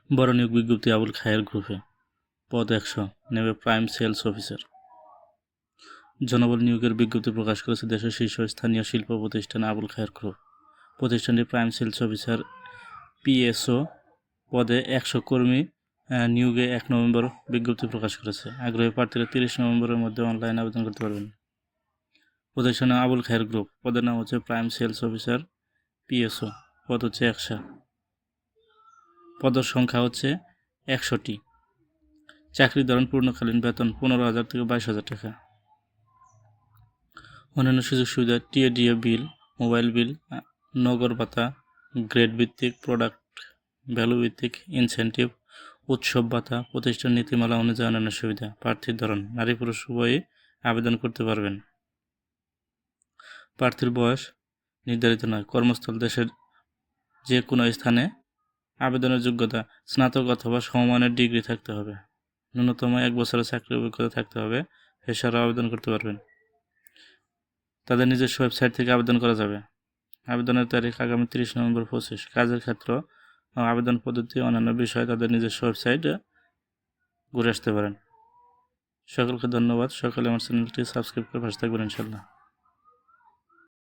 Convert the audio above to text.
বড় নিয়োগ বিজ্ঞপ্তি আবুল খায়ের গ্রুপে, পদ 100, নেবে প্রাইম সেলস অফিসার। জনবল নিয়োগের বিজ্ঞপ্তি প্রকাশ করেছে দেশের শীর্ষস্থানীয় শিল্প প্রতিষ্ঠান আবুল খায়ের গ্রুপ। প্রতিষ্ঠানটি প্রাইম সেলস অফিসার PSO পদে 100 কর্মী নিয়োগে 1 নভেম্বর বিজ্ঞপ্তি প্রকাশ করেছে। আগ্রহী প্রার্থীরা 30 নভেম্বরের মধ্যে অনলাইনে আবেদন করতে পারবেন। প্রতিষ্ঠান আবুল খায়ের গ্রুপ, পদের নাম হচ্ছে প্রাইম সেলস অফিসার PSO, পদ হচ্ছে 100, পদের সংখ্যা হচ্ছে 100টি। চাকরির ধরন পূর্ণকালীন, বেতন 15,000 থেকে 22,000 টাকা। অন্যান্য সুযোগ সুবিধা TADA বিল, মোবাইল বিল, নগর ভাতা, গ্রেড ভিত্তিক, প্রোডাক্ট ভ্যালু ভিত্তিক ইনসেন্টিভ, উৎসব ভাতা, প্রতিষ্ঠান নীতিমালা অনুযায়ী অন্যান্য সুবিধা। প্রার্থীর ধরন নারী পুরুষ উভয়ই আবেদন করতে পারবেন। প্রার্থীর বয়স নির্ধারিত নয়। কর্মস্থল দেশের যে কোনো স্থানে। আবেদনের যোগ্যতা স্নাতক অথবা সমমানের ডিগ্রি থাকতে হবে। ন্যূনতম 1 বছরের চাকরির অভিজ্ঞতা থাকতে হবে। এছাড়াও আবেদন করতে পারবেন। তাদের নিজস্ব ওয়েবসাইট থেকে আবেদন করা যাবে। আবেদনের তারিখ আগামী 30 নভেম্বর 25। কাজের ক্ষেত্র, আবেদন পদ্ধতি, অন্যান্য বিষয়ে তাদের নিজস্ব ওয়েবসাইটে ঘুরে আসতে পারেন। সকলকে ধন্যবাদ। সকলে আমার চ্যানেলটি সাবস্ক্রাইব করে পাশে থাকবেন ইনশাআল্লাহ।